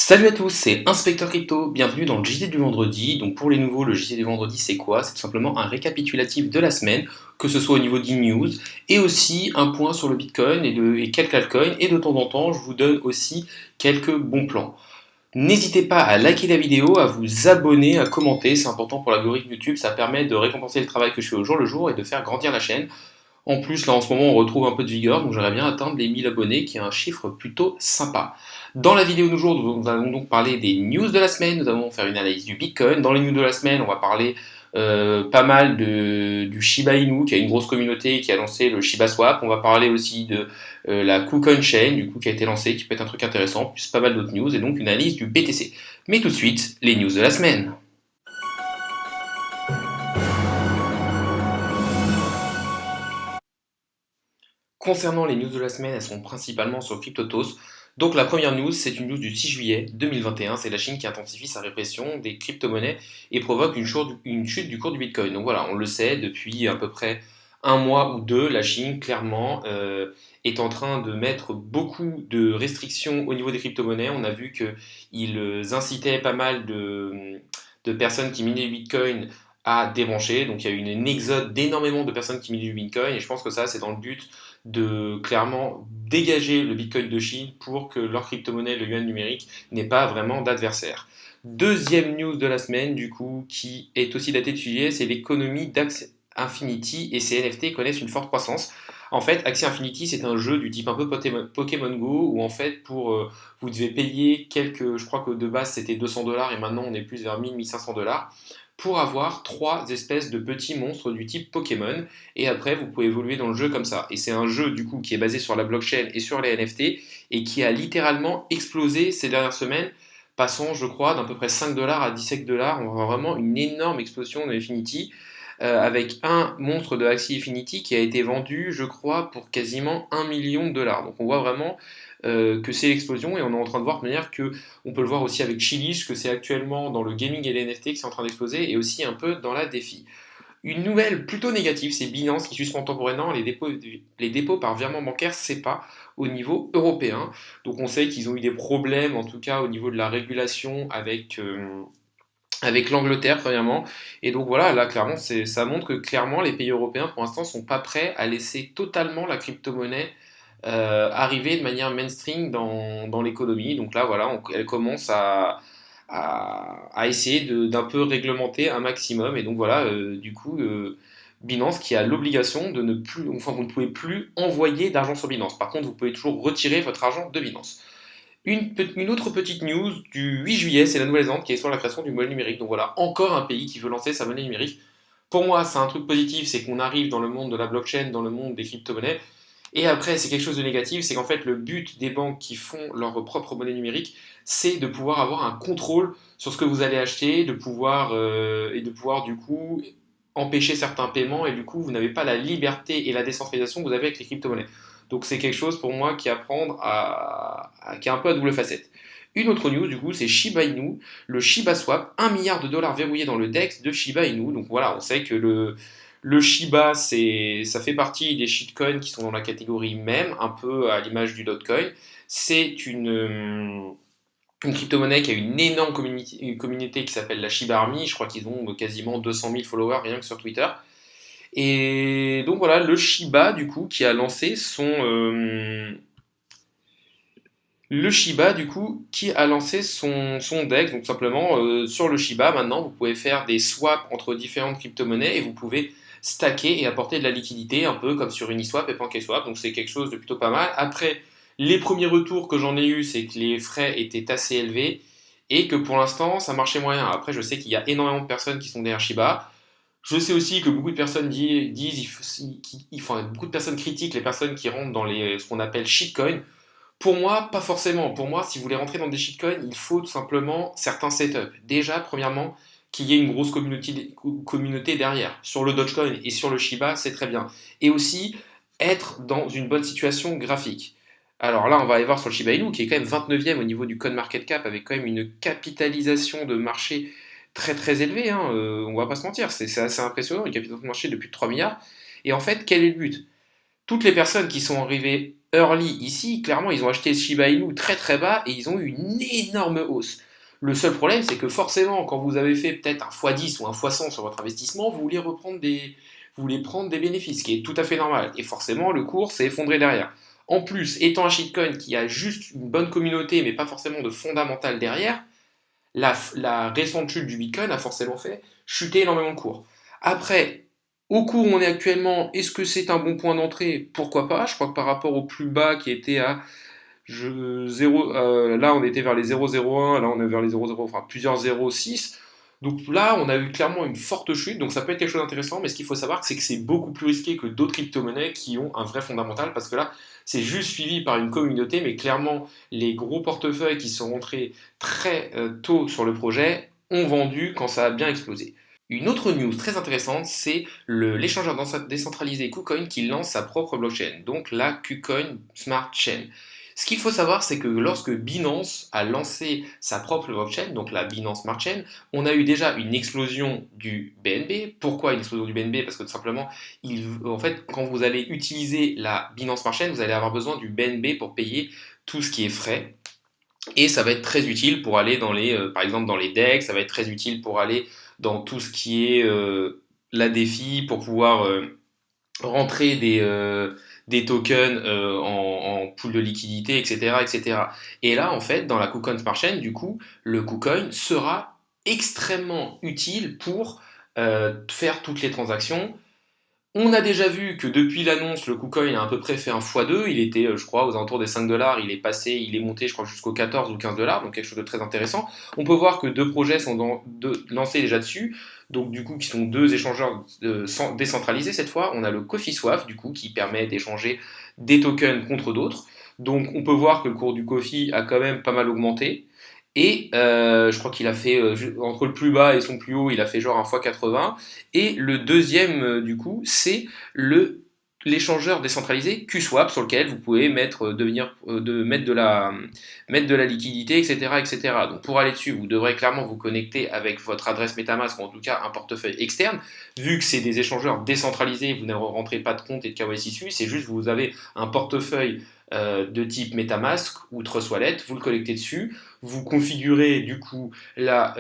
Salut à tous, c'est Inspecteur Crypto, bienvenue dans le JT du vendredi. Donc pour les nouveaux, le JT du vendredi c'est quoi? C'est tout simplement un récapitulatif de la semaine, que ce soit au niveau d'e-news, et aussi un point sur le Bitcoin et quelques altcoins, et de temps en temps je vous donne aussi quelques bons plans. N'hésitez pas à liker la vidéo, à vous abonner, à commenter, c'est important pour l'algorithme YouTube, ça permet de récompenser le travail que je fais au jour le jour et de faire grandir la chaîne. En plus, là en ce moment, on retrouve un peu de vigueur, donc j'aimerais bien atteindre les 1000 abonnés, qui est un chiffre plutôt sympa. Dans la vidéo d'aujourd'hui, nous allons donc parler des news de la semaine, nous allons faire une analyse du Bitcoin. Dans les news de la semaine, on va parler pas mal du Shiba Inu, qui a une grosse communauté, qui a lancé le Shiba Swap. On va parler aussi de la KuCoin Chain, du coup, qui a été lancée, qui peut être un truc intéressant, plus pas mal d'autres news, et donc une analyse du BTC. Mais tout de suite, les news de la semaine. Concernant les news de la semaine, elles sont principalement sur CryptoTos. Donc la première news, c'est une news du 6 juillet 2021, c'est la Chine qui intensifie sa répression des crypto-monnaies et provoque une chute du cours du Bitcoin. Donc voilà, on le sait, depuis à peu près un mois ou deux, la Chine, clairement, est en train de mettre beaucoup de restrictions au niveau des crypto-monnaies. On a vu qu'ils incitaient pas mal de personnes qui minaient du Bitcoin à débrancher. Donc il y a eu une exode d'énormément de personnes qui minaient du Bitcoin et je pense que ça, c'est dans le but de clairement dégager le Bitcoin de Chine pour que leur crypto-monnaie, le yuan numérique, n'ait pas vraiment d'adversaire. Deuxième news de la semaine, du coup, qui est aussi datée de juillet, c'est l'économie d'Axie Infinity et ses NFT connaissent une forte croissance. En fait, Axie Infinity, c'est un jeu du type un peu Pokémon Go, où en fait, vous devez payer quelques, je crois que de base c'était 200 $ et maintenant on est plus vers 1000-1500 $ pour avoir trois espèces de petits monstres du type Pokémon et après vous pouvez évoluer dans le jeu comme ça. Et c'est un jeu du coup qui est basé sur la blockchain et sur les NFT et qui a littéralement explosé ces dernières semaines, passant je crois d'à peu près 5 $ à 17 $. On voit vraiment une énorme explosion de Infinity avec un monstre de Axie Infinity qui a été vendu je crois pour quasiment 1 million de $. Donc on voit vraiment que c'est l'explosion et on est en train de voir de manière que on peut le voir aussi avec Chilish que c'est actuellement dans le gaming et les NFT qui c'est en train d'exploser et aussi un peu dans la défi. Une nouvelle plutôt négative, c'est Binance qui suspend temporairement les dépôts par virement bancaire SEPA au niveau européen. Donc on sait qu'ils ont eu des problèmes, en tout cas au niveau de la régulation avec l'Angleterre premièrement. Et donc voilà, là clairement, ça montre que clairement les pays européens pour l'instant sont pas prêts à laisser totalement la crypto-monnaie arriver de manière mainstream dans l'économie. Donc là voilà, elle commence à essayer d'un peu réglementer un maximum. Et donc voilà, du coup, Binance qui a l'obligation de ne plus, enfin vous ne pouvez plus envoyer d'argent sur Binance. Par contre, vous pouvez toujours retirer votre argent de Binance. Une autre petite news du 8 juillet, c'est la Nouvelle-Zélande qui est sur la création du monnaie numérique. Donc voilà, encore un pays qui veut lancer sa monnaie numérique. Pour moi, c'est un truc positif, c'est qu'on arrive dans le monde de la blockchain, dans le monde des crypto-monnaies. Et après, c'est quelque chose de négatif, c'est qu'en fait, le but des banques qui font leur propre monnaie numérique, c'est de pouvoir avoir un contrôle sur ce que vous allez acheter, et de pouvoir du coup empêcher certains paiements, et du coup, vous n'avez pas la liberté et la décentralisation que vous avez avec les crypto-monnaies. Donc c'est quelque chose pour moi qui qui est un peu à double facette. Une autre news, du coup, c'est Shiba Inu, le Shiba Swap, 1 milliard de $ verrouillé dans le DEX de Shiba Inu. Donc voilà, on sait que le Shiba, ça fait partie des shitcoins qui sont dans la catégorie meme, un peu à l'image du Dogecoin. C'est une crypto-monnaie qui a une énorme communauté qui s'appelle la Shiba Army. Je crois qu'ils ont quasiment 200 000 followers rien que sur Twitter. Et donc voilà, le Shiba, du coup, qui a lancé le Shiba, du coup, qui a lancé son DEX. Donc simplement, sur le Shiba, maintenant, vous pouvez faire des swaps entre différentes crypto-monnaies et vous pouvez stacker et apporter de la liquidité, un peu comme sur Uniswap et PancakeSwap. Donc c'est quelque chose de plutôt pas mal. Après, les premiers retours que j'en ai eu, c'est que les frais étaient assez élevés et que pour l'instant, ça marchait moyen. Après, je sais qu'il y a énormément de personnes qui sont derrière Shiba. Je sais aussi que beaucoup de personnes disent, enfin, beaucoup de personnes critiquent les personnes qui rentrent dans ce qu'on appelle shitcoin. Pour moi, pas forcément. Pour moi, si vous voulez rentrer dans des shitcoins, il faut tout simplement certains setups. Déjà, premièrement, qu'il y ait une grosse communauté derrière. Sur le Dogecoin et sur le Shiba, c'est très bien. Et aussi, être dans une bonne situation graphique. Alors là, on va aller voir sur le Shiba Inu, qui est quand même 29e au niveau du CoinMarketCap, avec quand même une capitalisation de marché très très élevée, hein, on va pas se mentir, c'est assez impressionnant, une capitalisation de marché de plus de 3 milliards. Et en fait, quel est le but? Toutes les personnes qui sont arrivées Early ici, clairement, ils ont acheté Shiba Inu très très bas et ils ont eu une énorme hausse. Le seul problème, c'est que forcément, quand vous avez fait peut-être un x10 ou un x100 sur votre investissement, vous voulez prendre des bénéfices, ce qui est tout à fait normal. Et forcément, le cours s'est effondré derrière. En plus, étant un shitcoin qui a juste une bonne communauté, mais pas forcément de fondamental derrière, la récente chute du Bitcoin a forcément fait chuter énormément de cours. Après, au cours où on est actuellement, est-ce que c'est un bon point d'entrée? Pourquoi pas? Je crois que par rapport au plus bas qui était à 0, là on était vers les 0,01, là on est vers les 0,0, enfin plusieurs 0,6. Donc là, on a eu clairement une forte chute, donc ça peut être quelque chose d'intéressant, mais ce qu'il faut savoir, c'est que c'est beaucoup plus risqué que d'autres crypto-monnaies qui ont un vrai fondamental, parce que là, c'est juste suivi par une communauté, mais clairement, les gros portefeuilles qui sont rentrés très tôt sur le projet ont vendu quand ça a bien explosé. Une autre news très intéressante, c'est l'échangeur décentralisé KuCoin qui lance sa propre blockchain, donc la KuCoin Smart Chain. Ce qu'il faut savoir, c'est que lorsque Binance a lancé sa propre blockchain, donc la Binance Smart Chain, on a eu déjà une explosion du BNB. Pourquoi une explosion du BNB? Parce que tout simplement, en fait, quand vous allez utiliser la Binance Smart Chain, vous allez avoir besoin du BNB pour payer tout ce qui est frais. Et ça va être très utile pour aller par exemple dans les decks, ça va être très utile pour aller dans tout ce qui est la défi, pour pouvoir rentrer des tokens en pool de liquidité, etc., etc. Et là, en fait, dans la KuCoin Smart Chain, du coup, le KuCoin sera extrêmement utile pour faire toutes les transactions. On a déjà vu que depuis l'annonce, le KuCoin a à peu près fait un x2. Il était, je crois, aux alentours des 5 dollars. Il est monté, je crois, jusqu'au 14 ou 15 dollars. Donc quelque chose de très intéressant. On peut voir que deux projets sont lancés déjà dessus. Donc du coup, qui sont deux échangeurs décentralisés cette fois. On a le CoffeeSwap, du coup, qui permet d'échanger des tokens contre d'autres. Donc on peut voir que le cours du Coffee a quand même pas mal augmenté. Et je crois qu'il a fait, entre le plus bas et son plus haut, il a fait genre un x80. Et le deuxième, du coup, c'est l'échangeur décentralisé QSwap sur lequel vous pouvez mettre de la liquidité, etc., etc. Donc pour aller dessus, vous devrez clairement vous connecter avec votre adresse MetaMask ou en tout cas un portefeuille externe. Vu que c'est des échangeurs décentralisés, vous ne rentrez pas de compte et de KYC dessus, c'est juste vous avez un portefeuille de type MetaMask ou Trust Wallet, vous le connectez dessus, vous configurez du coup la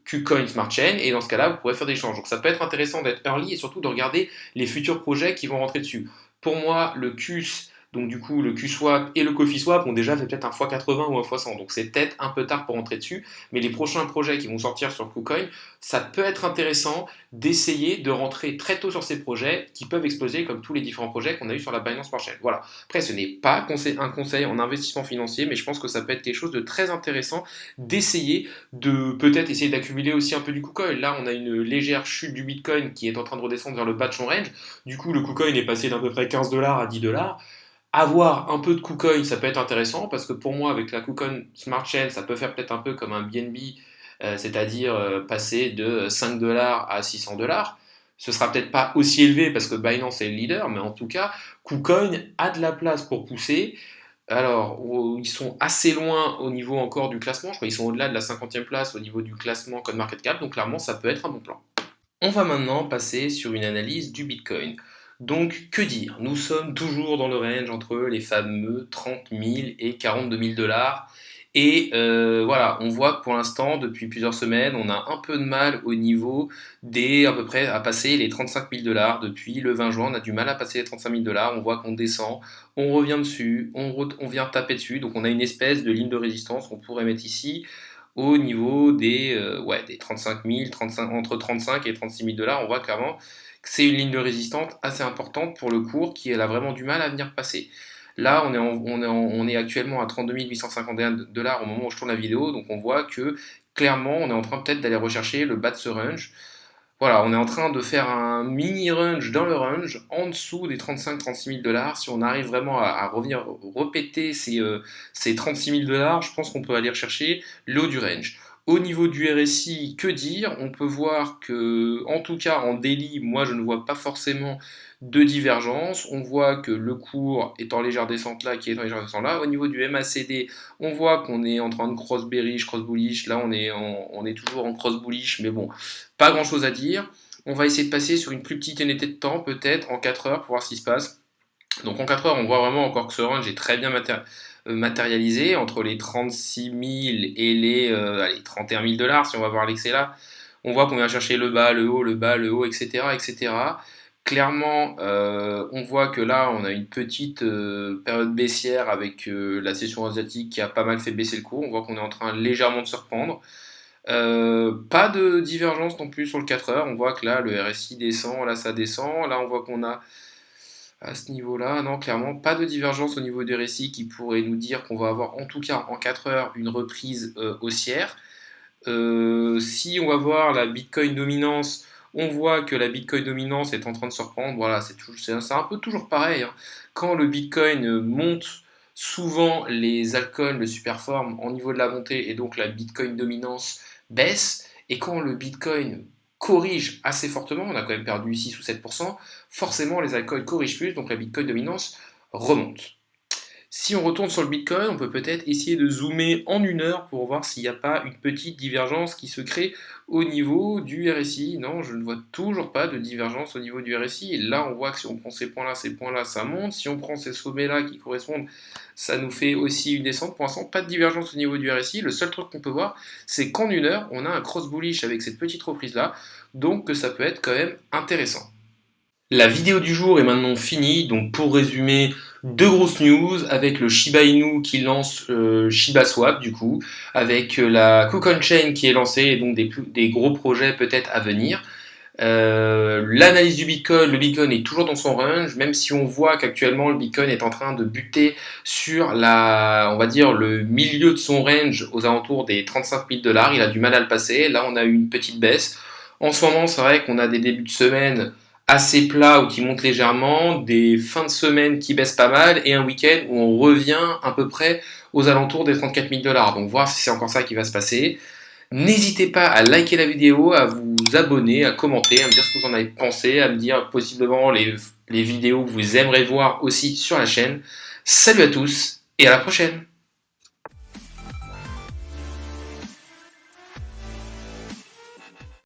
KuCoin Smart Chain et dans ce cas-là, vous pourrez faire des échanges. Donc ça peut être intéressant d'être early et surtout de regarder les futurs projets qui vont rentrer dessus. Pour moi, le QS, donc du coup le QSwap et le CoffeeSwap ont déjà fait peut-être un x80 ou un x100. Donc c'est peut-être un peu tard pour rentrer dessus, mais les prochains projets qui vont sortir sur KuCoin, ça peut être intéressant d'essayer de rentrer très tôt sur ces projets qui peuvent exploser comme tous les différents projets qu'on a eu sur la Binance Smart Chain. Voilà. Après, ce n'est pas un conseil en investissement financier, mais je pense que ça peut être quelque chose de très intéressant d'essayer de peut-être essayer d'accumuler aussi un peu du KuCoin. Là, on a une légère chute du Bitcoin qui est en train de redescendre vers le bas de son range. Du coup, le KuCoin est passé d'à peu près 15 dollars à 10 dollars. Avoir un peu de KuCoin, ça peut être intéressant parce que pour moi, avec la KuCoin Smart Chain, ça peut faire peut-être un peu comme un BNB, c'est-à-dire passer de 5 dollars à 600 dollars. Ce sera peut-être pas aussi élevé parce que Binance est le leader, mais en tout cas, KuCoin a de la place pour pousser. Alors, ils sont assez loin au niveau encore du classement. Je crois qu'ils sont au-delà de la 50e place au niveau du classement CoinMarketCap. Donc, clairement, ça peut être un bon plan. On va maintenant passer sur une analyse du Bitcoin. Donc, que dire? Nous sommes toujours dans le range entre les fameux 30 000 et 42 000 dollars. Et voilà, on voit que pour l'instant, depuis plusieurs semaines, on a un peu de mal au niveau à peu près à passer les 35 000 dollars. Depuis le 20 juin, on a du mal à passer les 35 000 dollars. On voit qu'on descend, on revient dessus, on vient taper dessus. Donc, on a une espèce de ligne de résistance qu'on pourrait mettre ici au niveau des 35 000, entre 35 et 36 000 dollars. On voit clairement que c'est une ligne de résistance assez importante pour le cours qui a vraiment du mal à venir passer. Là, on est actuellement à 32 851 dollars au moment où je tourne la vidéo, donc on voit que clairement on est en train peut-être d'aller rechercher le bas de ce range. Voilà, on est en train de faire un mini range dans le range, en dessous des 35-36 000 dollars. Si on arrive vraiment à revenir répéter ces 36 000 dollars, je pense qu'on peut aller rechercher le haut du range. Au niveau du RSI, que dire? On peut voir que, en tout cas en daily, moi je ne vois pas forcément de divergence. On voit que le cours est en légère descente là, qui est en légère descente là. Au niveau du MACD, on voit qu'on est en train de cross bearish, cross bullish. Là, on est toujours en cross bullish, mais bon, pas grand chose à dire. On va essayer de passer sur une plus petite unité de temps, peut-être en 4 heures, pour voir ce qui se passe. Donc en 4 heures, on voit vraiment encore que ce range est très bien matérialisé entre les 36 000 et les allez, 31 000 dollars, si on va voir l'excès là. On voit qu'on vient chercher le bas, le bas, le haut, etc. etc. Clairement, on voit que là, on a une petite période baissière avec la session asiatique qui a pas mal fait baisser le cours. On voit qu'on est en train légèrement de se reprendre. Pas de divergence non plus sur le 4 heures. On voit que là, le RSI descend, là, ça descend. Là, on voit qu'on a à ce niveau-là, non, clairement, pas de divergence au niveau des RSI qui pourrait nous dire qu'on va avoir en tout cas en 4 heures une reprise haussière. Si on va voir la Bitcoin dominance, on voit que la Bitcoin dominance est en train de se reprendre. Voilà, c'est un peu toujours pareil, hein. Quand le Bitcoin monte, souvent les altcoins le superforment en niveau de la montée et donc la Bitcoin dominance baisse. Et quand le Bitcoin corrige assez fortement, on a quand même perdu 6 ou 7%, forcément les altcoins corrigent plus, donc la Bitcoin dominance remonte. Si on retourne sur le Bitcoin, on peut peut-être essayer de zoomer en 1 heure pour voir s'il n'y a pas une petite divergence qui se crée au niveau du RSI. Non, je ne vois toujours pas de divergence au niveau du RSI. Et là, on voit que si on prend ces points-là, ça monte. Si on prend ces sommets-là qui correspondent, ça nous fait aussi une descente. Pour l'instant, pas de divergence au niveau du RSI. Le seul truc qu'on peut voir, c'est qu'en 1 heure, on a un cross bullish avec cette petite reprise-là. Donc, que ça peut être quand même intéressant. La vidéo du jour est maintenant finie, donc pour résumer, deux grosses news avec le Shiba Inu qui lance Shiba Swap du coup, avec la KuCoin Chain qui est lancée et donc des gros projets peut-être à venir. L'analyse du Bitcoin, le Bitcoin est toujours dans son range, même si on voit qu'actuellement le Bitcoin est en train de buter sur on va dire le milieu de son range aux alentours des 35 000 dollars. Il a du mal à le passer. Là, on a eu une petite baisse. En ce moment, c'est vrai qu'on a des débuts de semaine assez plats ou qui montent légèrement, des fins de semaine qui baissent pas mal et un week-end où on revient à peu près aux alentours des 34 000 dollars. Donc, voir si c'est encore ça qui va se passer. N'hésitez pas à liker la vidéo, à vous abonner, à commenter, à me dire ce que vous en avez pensé, à me dire possiblement les vidéos que vous aimeriez voir aussi sur la chaîne. Salut à tous et à la prochaine!